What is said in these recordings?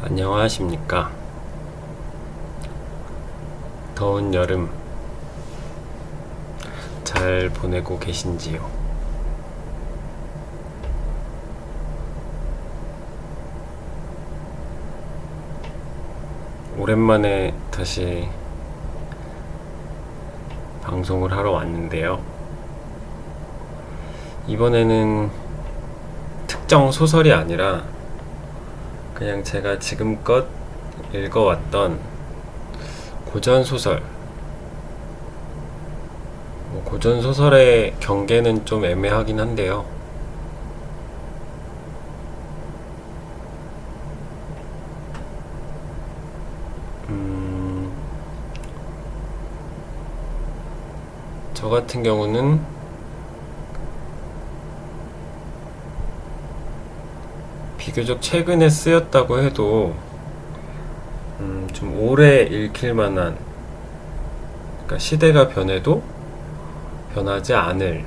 안녕하십니까. 더운 여름 잘 보내고 계신지요? 오랜만에 다시 방송을 하러 왔는데요. 이번에는 특정 소설이 아니라 그냥 제가 지금껏 읽어왔던 고전소설, 고전소설의 경계는 좀 애매하긴 한데요. 저 같은 경우는 비교적 최근에 쓰였다고 해도 좀 오래 읽힐 만한, 그러니까 시대가 변해도 변하지 않을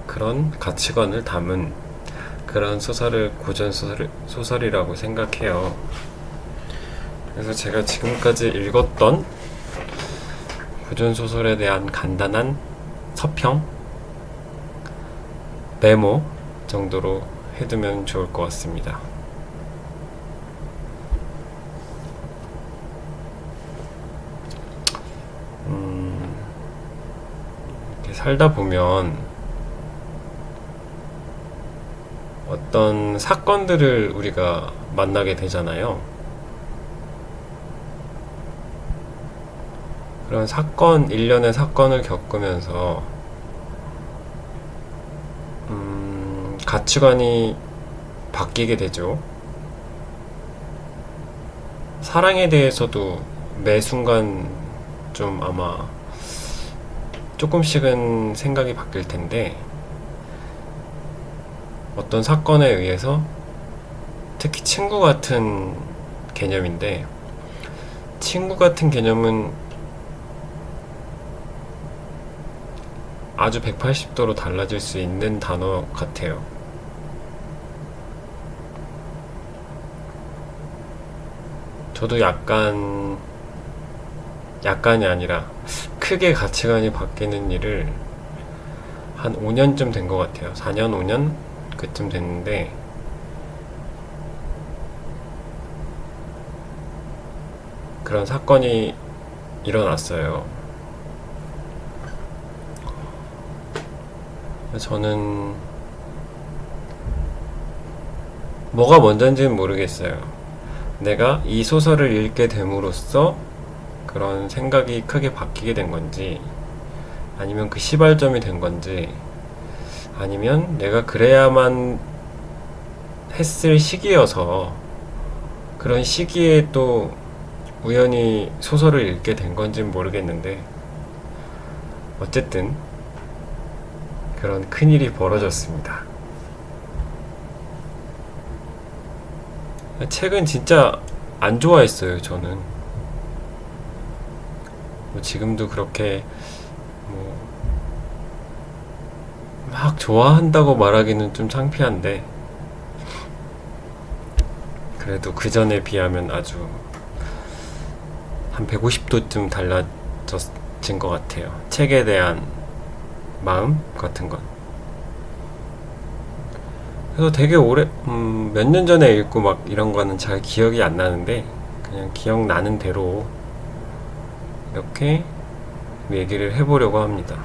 그런 가치관을 담은 그런 소설을 소설이라고 생각해요. 그래서 제가 지금까지 읽었던 고전소설에 대한 간단한 서평, 메모 정도로 해두면 좋을 것 같습니다. 이렇게 살다 보면 어떤 사건들을 우리가 만나게 되잖아요. 그런 일련의 사건을 겪으면서 가치관이 바뀌게 되죠. 사랑에 대해서도 매 순간 좀 아마 조금씩은 생각이 바뀔 텐데, 어떤 사건에 의해서 특히 친구 같은 개념인데, 친구 같은 개념은 아주 180도로 달라질 수 있는 단어 같아요. 저도 약간이 아니라 크게 가치관이 바뀌는 일을 한 5년쯤 된 것 같아요. 4년, 5년? 그쯤 됐는데, 그런 사건이 일어났어요. 저는 뭐가 먼저인지는 모르겠어요. 내가 이 소설을 읽게 됨으로써 그런 생각이 크게 바뀌게 된 건지, 아니면 그 시발점이 된 건지, 아니면 내가 그래야만 했을 시기여서 그런 시기에 또 우연히 소설을 읽게 된 건지는 모르겠는데, 어쨌든 그런 큰일이 벌어졌습니다. 책은 진짜 안 좋아했어요, 저는. 지금도 그렇게 막 좋아한다고 말하기는 좀 창피한데, 그래도 그 전에 비하면 아주 한 150도쯤 달라진 것 같아요. 책에 대한 마음 같은 건. 그래서 되게 몇 년 전에 읽고 막 이런 거는 잘 기억이 안 나는데, 그냥 기억나는 대로 이렇게 얘기를 해보려고 합니다.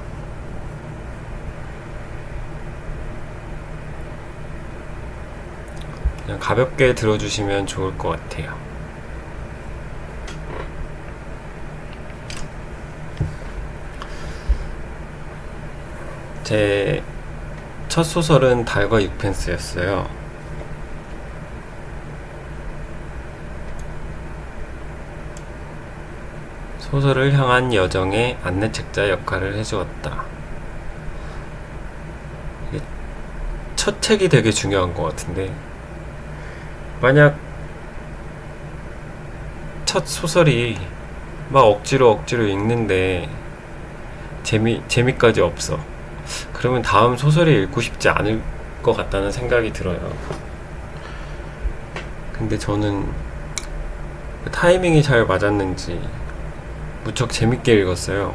그냥 가볍게 들어주시면 좋을 것 같아요. 제 첫 소설은 달과 6펜스였어요. 소설을 향한 여정의 안내책자 역할을 해주었다. 첫 책이 되게 중요한 것 같은데, 만약 첫 소설이 막 억지로 읽는데 재미까지 없어. 그러면 다음 소설이 읽고 싶지 않을 것 같다는 생각이 들어요. 근데 저는 타이밍이 잘 맞았는지 무척 재밌게 읽었어요.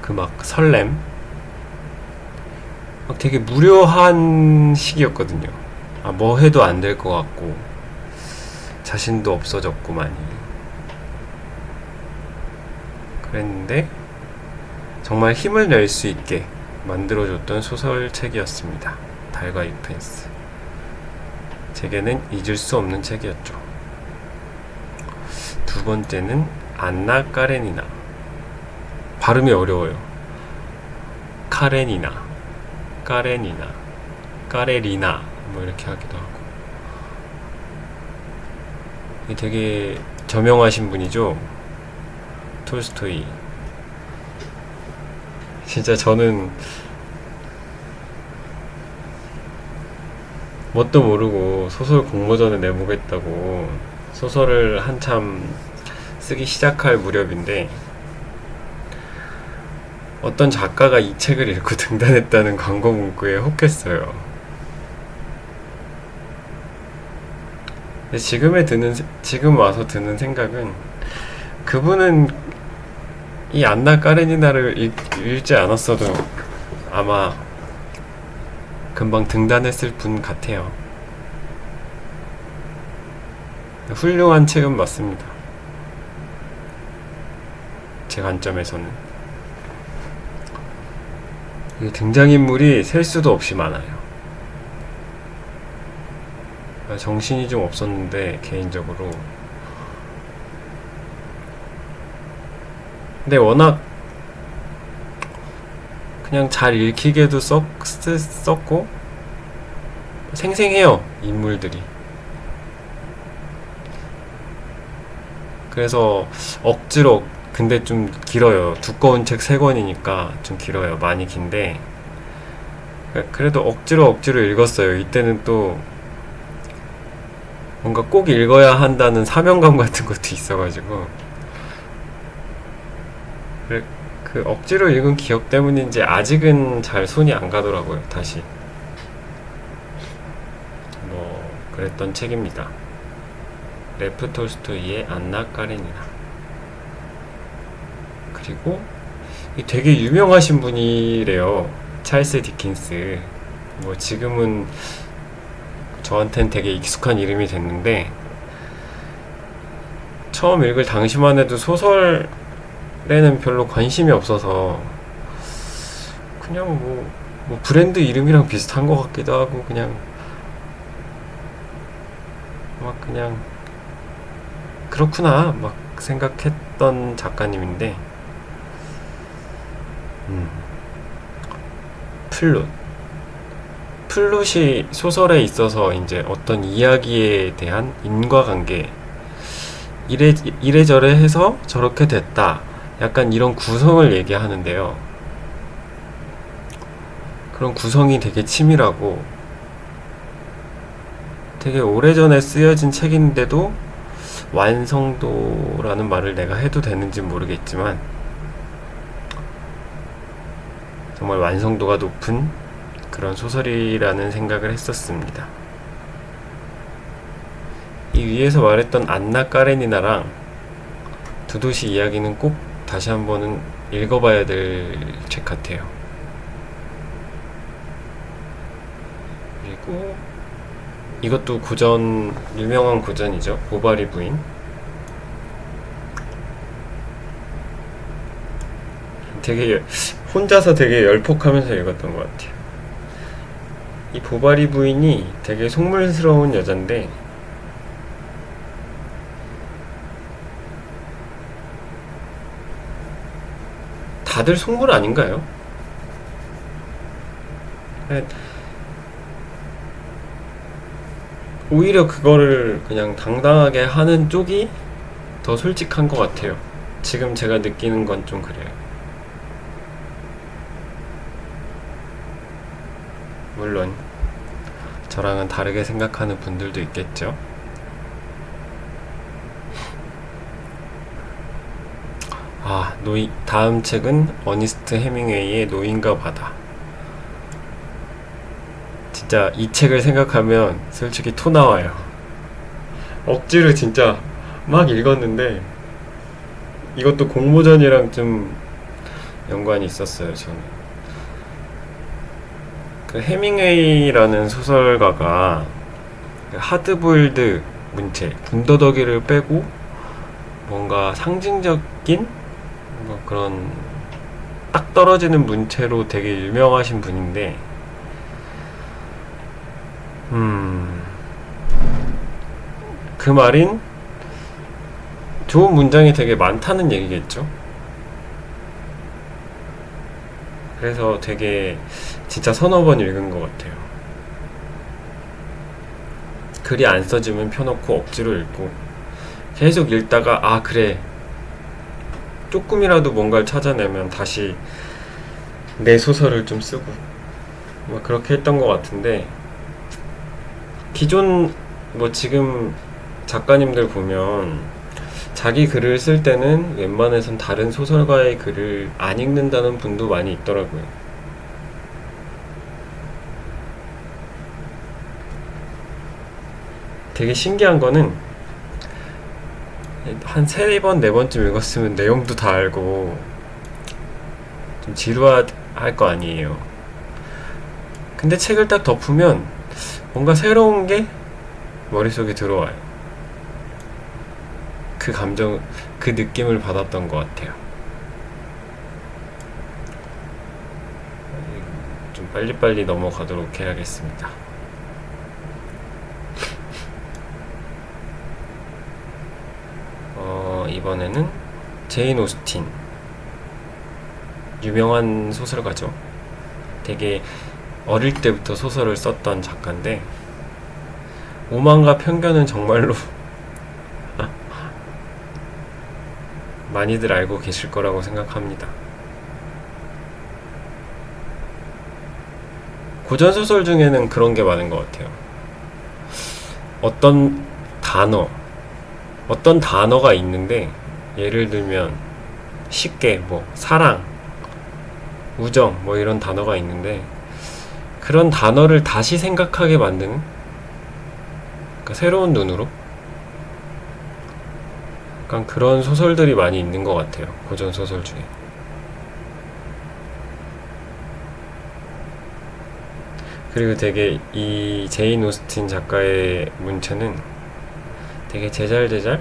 그 막 설렘, 막 되게 무료한 시기였거든요. 아, 뭐 해도 안 될 것 같고 자신도 없어졌고 많이 그랬는데 정말 힘을 낼 수 있게 만들어줬던 소설책이었습니다. 달과 유펜스. 제게는 잊을 수 없는 책이었죠. 두 번째는 안나 까레니나. 발음이 어려워요. 카레니나, 까레니나, 까레리나 뭐 이렇게 하기도 하고. 되게 저명하신 분이죠. 톨스토이. 진짜 저는 뭣도 모르고 소설 공모전에 내보겠다고 소설을 한참 쓰기 시작할 무렵인데 어떤 작가가 이 책을 읽고 등단했다는 광고 문구에 혹했어요. 근데 지금 와서 드는 생각은 그분은 이 안나 까레니나를 읽지 않았어도 아마 금방 등단했을 분 같아요. 훌륭한 책은 맞습니다. 제 관점에서는. 등장인물이 셀 수도 없이 많아요. 정신이 좀 없었는데 개인적으로. 근데 워낙 그냥 잘 읽히게도 썼고 생생해요, 인물들이. 그래서 억지로, 근데 좀 길어요. 두꺼운 책 3권이니까 좀 길어요. 많이 긴데 그래도 억지로 읽었어요. 이때는 또 뭔가 꼭 읽어야 한다는 사명감 같은 것도 있어가지고 그 억지로 읽은 기억 때문인지 아직은 잘 손이 안 가더라고요. 다시 뭐 그랬던 책입니다. 레프 톨스토이의 안나 까레니나. 그리고 되게 유명하신 분이래요. 찰스 디킨스. 뭐 지금은 저한텐 되게 익숙한 이름이 됐는데 처음 읽을 당시만 해도 소설에는 별로 관심이 없어서 그냥 뭐 브랜드 이름이랑 비슷한 것 같기도 하고 그냥 그렇구나 막 생각했던 작가님인데 플룻이 소설에 있어서 이제 어떤 이야기에 대한 인과관계, 이래저래 해서 저렇게 됐다, 약간 이런 구성을 얘기하는데요. 그런 구성이 되게 치밀하고 되게 오래전에 쓰여진 책인데도 완성도라는 말을 내가 해도 되는지 모르겠지만 정말 완성도가 높은 그런 소설이라는 생각을 했었습니다. 이 위에서 말했던 안나 까레니나랑 두 도시 이야기는 꼭 다시 한번은 읽어봐야 될 책 같아요. 그리고 이것도 유명한 고전이죠. 보바리 부인. 되게 혼자서 되게 열폭하면서 읽었던 것 같아요. 이 보바리 부인이 되게 속물스러운 여잔데 다들 속물 아닌가요? 오히려 그거를 그냥 당당하게 하는 쪽이 더 솔직한 것 같아요. 지금 제가 느끼는 건 좀 그래요. 물론 저랑은 다르게 생각하는 분들도 있겠죠. 다음 책은 어니스트 해밍웨이의 노인과 바다. 진짜 이 책을 생각하면 솔직히 토 나와요. 억지로 진짜 막 읽었는데 이것도 공모전이랑 좀 연관이 있었어요. 저는 그 해밍웨이라는 소설가가 그 하드보일드 문체 군더더기를 빼고 뭔가 상징적인 뭐 그런 딱 떨어지는 문체로 되게 유명하신 분인데 그 말인 좋은 문장이 되게 많다는 얘기겠죠. 그래서 되게 진짜 서너 번 읽은 것 같아요. 글이 안 써지면 펴놓고 억지로 읽고 계속 읽다가 아 그래 조금이라도 뭔가를 찾아내면 다시 내 소설을 좀 쓰고 막 그렇게 했던 것 같은데 기존 뭐 지금 작가님들 보면 자기 글을 쓸 때는 웬만해선 다른 소설가의 글을 안 읽는다는 분도 많이 있더라고요. 되게 신기한 거는 한 세 번, 네 번쯤 읽었으면 내용도 다 알고 좀 지루할 거 아니에요. 근데 책을 딱 덮으면 뭔가 새로운 게 머릿속에 들어와요. 그 감정, 그 느낌을 받았던 것 같아요. 좀 빨리빨리 넘어가도록 해야겠습니다. 이번에는 제인 오스틴. 유명한 소설가죠. 되게 어릴 때부터 소설을 썼던 작가인데 오만과 편견은 정말로 많이들 알고 계실 거라고 생각합니다. 고전소설 중에는 그런 게 많은 것 같아요. 어떤 단어가 있는데 예를 들면 쉽게 뭐 사랑, 우정 뭐 이런 단어가 있는데 그런 단어를 다시 생각하게 만드는 그러니까 새로운 눈으로 약간 그런 소설들이 많이 있는 것 같아요. 고전 소설 중에. 그리고 되게 이 제인 오스틴 작가의 문체는 되게 제잘제잘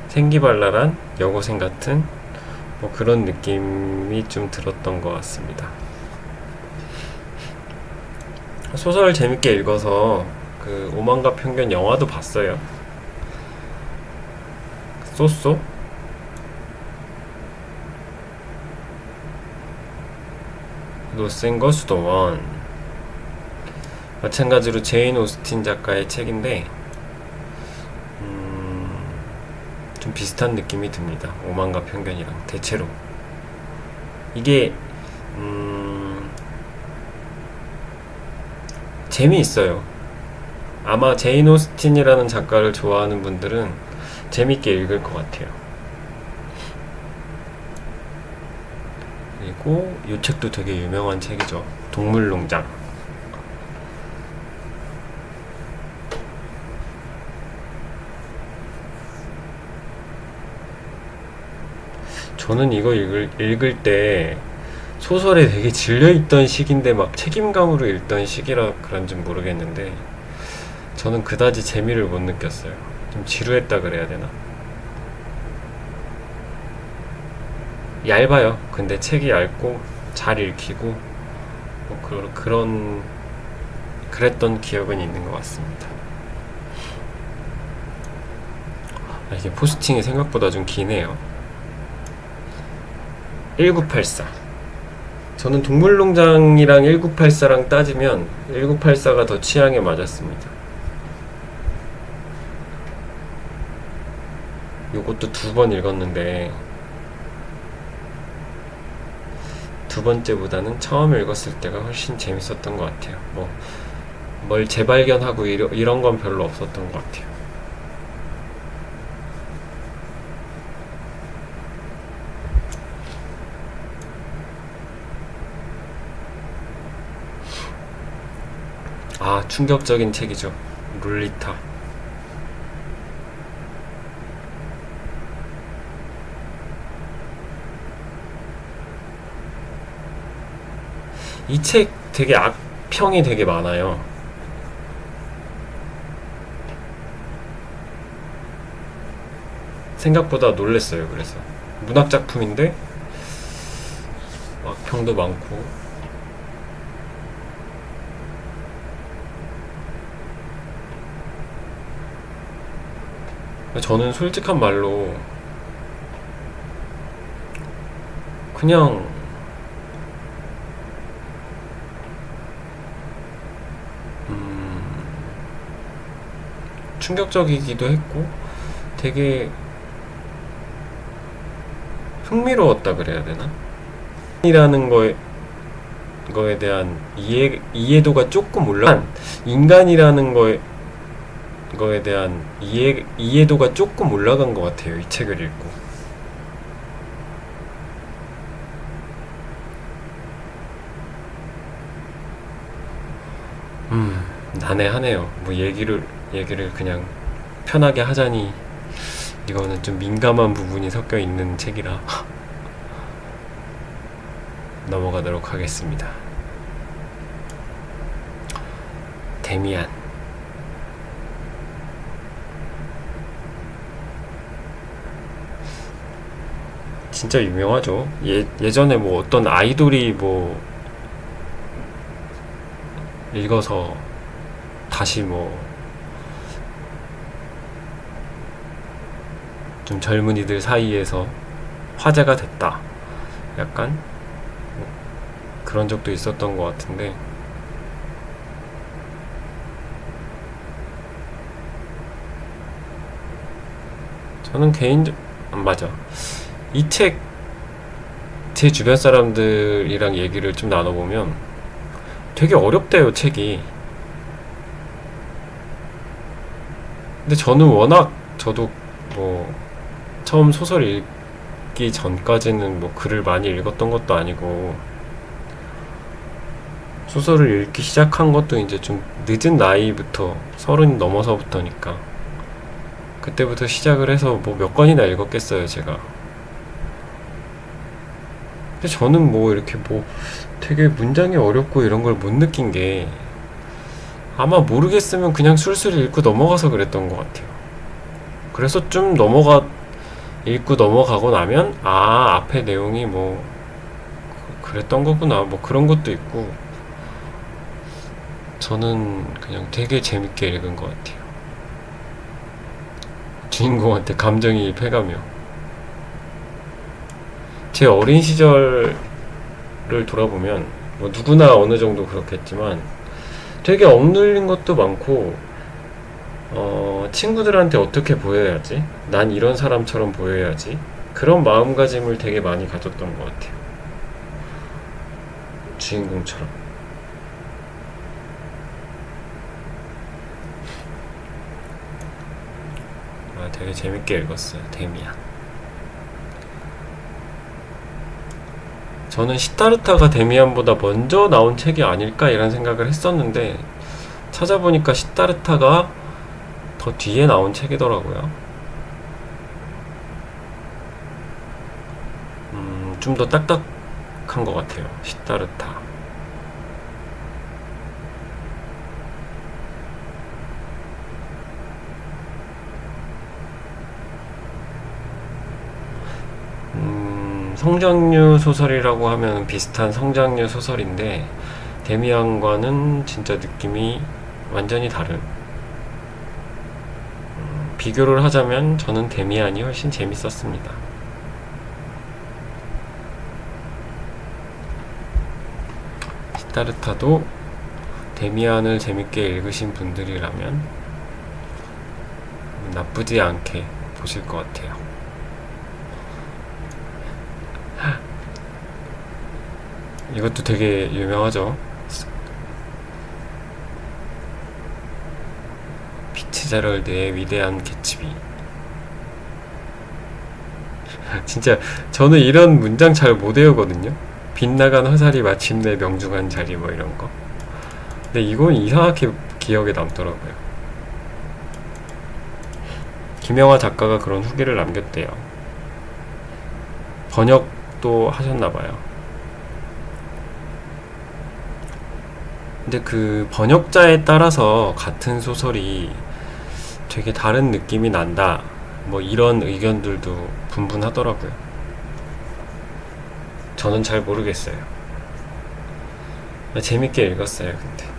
생기발랄한 여고생 같은 뭐 그런 느낌이 좀 들었던 것 같습니다. 소설 재밌게 읽어서 그 오만과 편견 영화도 봤어요. 쏘쏘? 노센거 수도원. 마찬가지로 제인 오스틴 작가의 책인데 좀 비슷한 느낌이 듭니다. 오만과 편견이랑 대체로 이게 재미있어요. 아마 제인 오스틴이라는 작가를 좋아하는 분들은 재밌게 읽을 것 같아요. 그리고 이 책도 되게 유명한 책이죠. 동물농장. 저는 이거 읽을 때 소설에 되게 질려있던 시기인데 막 책임감으로 읽던 시기라 그런지 모르겠는데 저는 그다지 재미를 못 느꼈어요. 좀 지루했다 그래야 되나? 얇아요. 근데 책이 얇고 잘 읽히고 뭐 그랬던 기억은 있는 것 같습니다. 이게 포스팅이 생각보다 좀 기네요. 1984. 저는 동물농장이랑 1984랑 따지면 1984가 더 취향에 맞았습니다. 요것도 2번 읽었는데 두 번째보다는 처음 읽었을 때가 훨씬 재밌었던 것 같아요. 뭘 재발견하고 이런 건 별로 없었던 것 같아요. 아, 충격적인 책이죠. 룰리타. 이 책 되게 악평이 되게 많아요. 생각보다 놀랬어요. 그래서 문학 작품인데 악평도 많고. 저는 솔직한 말로 그냥 충격적이기도 했고 되게 흥미로웠다 그래야 되나? 이라는 거에 대한 이해도가 조금 올라. 인간이라는 거에 대한 이해도가 조금 올라간 것 같아요. 이 책을 읽고. 난해하네요. 뭐 얘기를 그냥 편하게 하자니 이거는 좀 민감한 부분이 섞여 있는 책이라 넘어가도록 하겠습니다. 데미안. 진짜 유명하죠. 예전에 뭐 어떤 아이돌이 뭐 읽어서 다시 뭐 좀 젊은이들 사이에서 화제가 됐다. 약간 뭐 그런 적도 있었던 것 같은데 저는 맞아. 이 책 제 주변 사람들이랑 얘기를 좀 나눠보면 되게 어렵대요, 책이. 근데 저는 워낙 저도 뭐 처음 소설 읽기 전까지는 뭐 글을 많이 읽었던 것도 아니고 소설을 읽기 시작한 것도 이제 좀 늦은 나이부터 30 넘어서부터니까 그때부터 시작을 해서 뭐 몇 권이나 읽었겠어요, 제가. 근데 저는 뭐 이렇게 뭐 되게 문장이 어렵고 이런 걸 못 느낀 게 아마 모르겠으면 그냥 술술 읽고 넘어가서 그랬던 것 같아요. 그래서 좀 읽고 넘어가고 나면 앞에 내용이 뭐 그랬던 거구나 뭐 그런 것도 있고 저는 그냥 되게 재밌게 읽은 것 같아요. 주인공한테 감정이입해가며 제 어린 시절을 돌아보면 뭐 누구나 어느 정도 그렇겠지만 되게 억눌린 것도 많고 친구들한테 어떻게 보여야지? 난 이런 사람처럼 보여야지? 그런 마음가짐을 되게 많이 가졌던 것 같아요. 주인공처럼. 되게 재밌게 읽었어요. 데미안. 저는 시타르타가 데미안보다 먼저 나온 책이 아닐까 이런 생각을 했었는데 찾아보니까 시타르타가 더 뒤에 나온 책이더라고요. 좀 더 딱딱한 것 같아요. 시타르타. 성장류 소설이라고 하면 비슷한 성장류 소설인데 데미안과는 진짜 느낌이 완전히 다른. 비교를 하자면 저는 데미안이 훨씬 재밌었습니다. 시타르타도 데미안을 재밌게 읽으신 분들이라면 나쁘지 않게 보실 것 같아요. 이것도 되게 유명하죠. 피츠제럴드의 위대한 개츠비. 진짜 저는 이런 문장 잘 못 외우거든요. 빗나간 화살이 마침내 명중한 자리 뭐 이런 거. 근데 이건 이상하게 기억에 남더라고요. 김영하 작가가 그런 후기를 남겼대요. 번역도 하셨나봐요. 근데 그 번역자에 따라서 같은 소설이 되게 다른 느낌이 난다, 뭐 이런 의견들도 분분하더라고요. 저는 잘 모르겠어요. 재밌게 읽었어요. 근데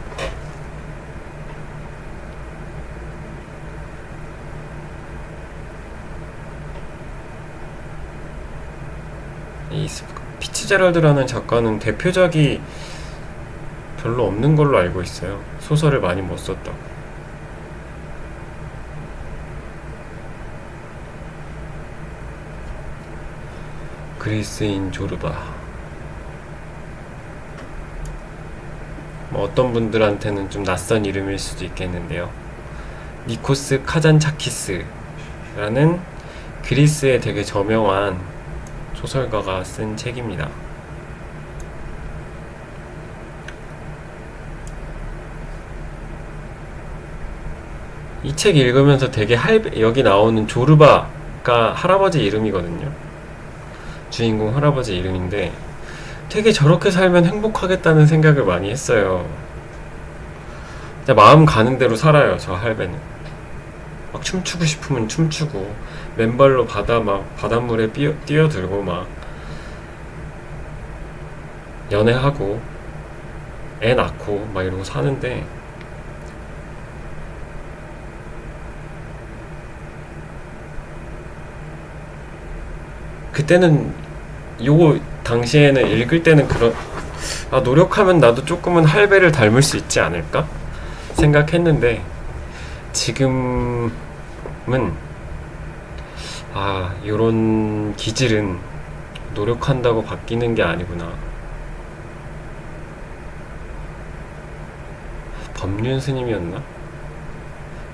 이 피츠제럴드라는 작가는 대표작이 별로 없는 걸로 알고 있어요. 소설을 많이 못 썼다고. 그리스인 조르바. 뭐 어떤 분들한테는 좀 낯선 이름일 수도 있겠는데요. 니코스 카잔차키스라는 그리스의 되게 저명한 소설가가 쓴 책입니다. 이 책 읽으면서 되게 여기 나오는 조르바가 할아버지 이름이거든요. 주인공 할아버지 이름인데 되게 저렇게 살면 행복하겠다는 생각을 많이 했어요. 진짜 마음 가는 대로 살아요, 저 할배는. 막 춤추고 싶으면 춤추고, 맨발로 바닷물에 뛰어들고, 막 연애하고 애 낳고 막 이러고 사는데, 그때는 요거 당시에는 읽을 때는 노력하면 나도 조금은 할배를 닮을 수 있지 않을까 생각했는데, 지금은 요런 기질은 노력한다고 바뀌는 게 아니구나. 법륜 스님이었나?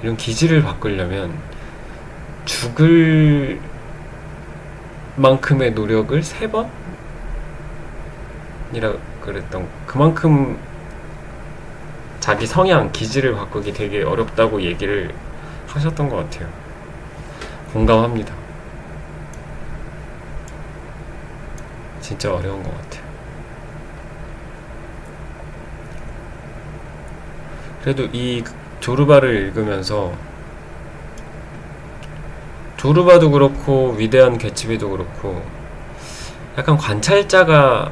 이런 기질을 바꾸려면 죽을 만큼의 노력을 3번이라 그랬던, 그만큼 자기 성향, 기질을 바꾸기 되게 어렵다고 얘기를 하셨던 것 같아요. 공감합니다. 진짜 어려운 것 같아요. 그래도 이 조르바를 읽으면서, 조르바도 그렇고 위대한 개츠비도 그렇고 약간 관찰자가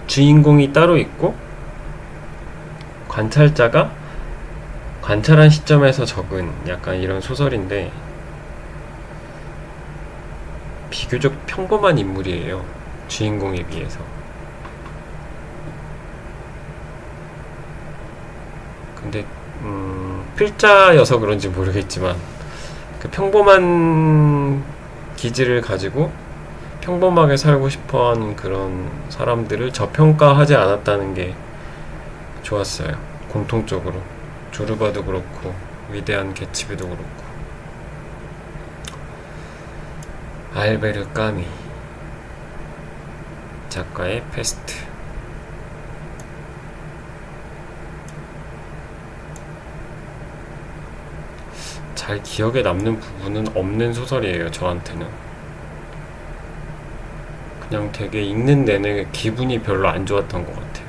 주인공이 따로 있고, 관찰자가 관찰한 시점에서 적은 약간 이런 소설인데, 비교적 평범한 인물이에요, 주인공에 비해서. 근데 필자여서 그런지 모르겠지만 그 평범한 기질을 가지고 평범하게 살고 싶어하는 그런 사람들을 저평가하지 않았다는 게 좋았어요. 공통적으로 조르바도 그렇고 위대한 개츠비도 그렇고. 알베르 까미 작가의 페스트. 잘 기억에 남는 부분은 없는 소설이에요, 저한테는. 그냥 되게 읽는 내내 기분이 별로 안 좋았던 것 같아요.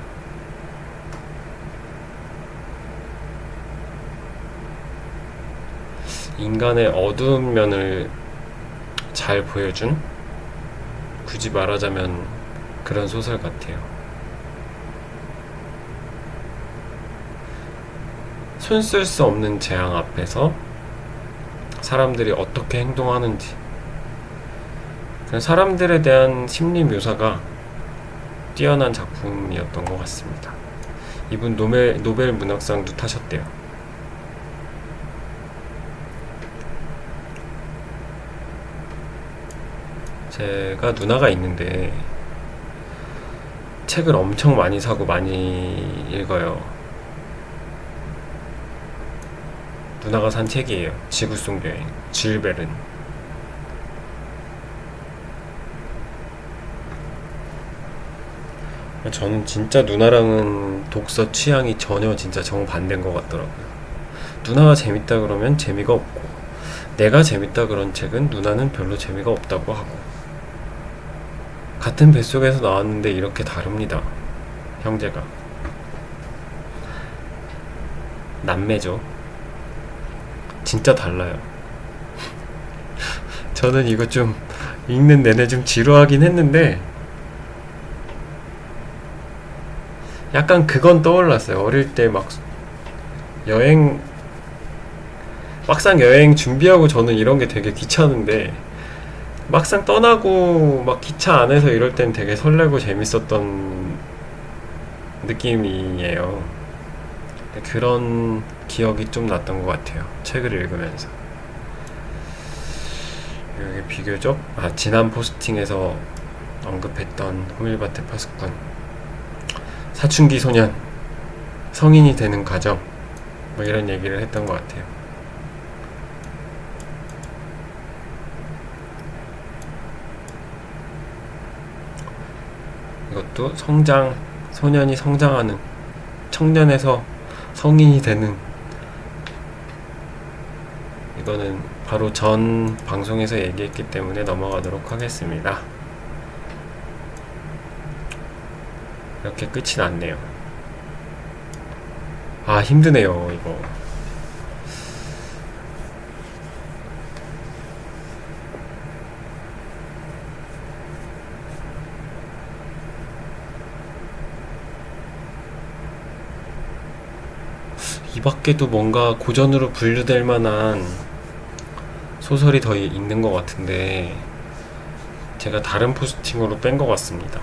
인간의 어두운 면을 잘 보여준, 굳이 말하자면 그런 소설 같아요. 손 쓸 수 없는 재앙 앞에서 사람들이 어떻게 행동하는지, 사람들에 대한 심리 묘사가 뛰어난 작품이었던 것 같습니다. 이분 노벨 문학상도 타셨대요. 제가 누나가 있는데 책을 엄청 많이 사고 많이 읽어요. 누나가 산 책이에요. 지구 속 여행, 줄 베른. 저는 진짜 누나랑은 독서 취향이 전혀 진짜 정반대인 것 같더라고요. 누나가 재밌다 그러면 재미가 없고, 내가 재밌다 그런 책은 누나는 별로 재미가 없다고 하고. 같은 뱃속에서 나왔는데 이렇게 다릅니다. 형제가. 남매죠. 진짜 달라요. 저는 이거 좀 읽는 내내 좀 지루하긴 했는데, 약간 그건 떠올랐어요. 어릴 때 막 여행, 막상 여행 준비하고 저는 이런 게 되게 귀찮은데, 막상 떠나고 막 기차 안에서 이럴 땐 되게 설레고 재밌었던 느낌이에요. 그런 기억이 좀 났던 것 같아요. 책을 읽으면서. 여기 비교적, 지난 포스팅에서 언급했던 호밀바트 파수꾼. 사춘기 소년, 성인이 되는 과정, 뭐 이런 얘기를 했던 것 같아요. 이것도 성장, 소년이 성장하는, 청년에서 성인이 되는, 이거는 바로 전 방송에서 얘기했기 때문에 넘어가도록 하겠습니다. 이렇게 끝이 났네요. 힘드네요, 이거. 이 밖에도 뭔가 고전으로 분류될 만한 소설이 더 있는 것 같은데, 제가 다른 포스팅으로 뺀 것 같습니다.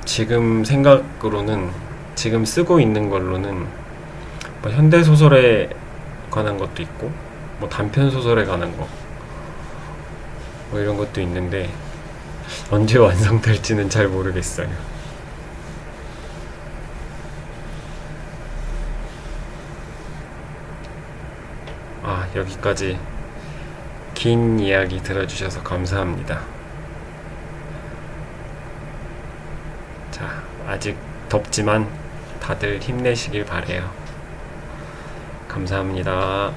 지금 생각으로는, 지금 쓰고 있는 걸로는 뭐 현대소설에 관한 것도 있고, 뭐 단편소설에 관한 거, 뭐 이런 것도 있는데, 언제 완성될지는 잘 모르겠어요. 여기까지 긴 이야기 들어주셔서 감사합니다. 자, 아직 덥지만 다들 힘내시길 바래요. 감사합니다.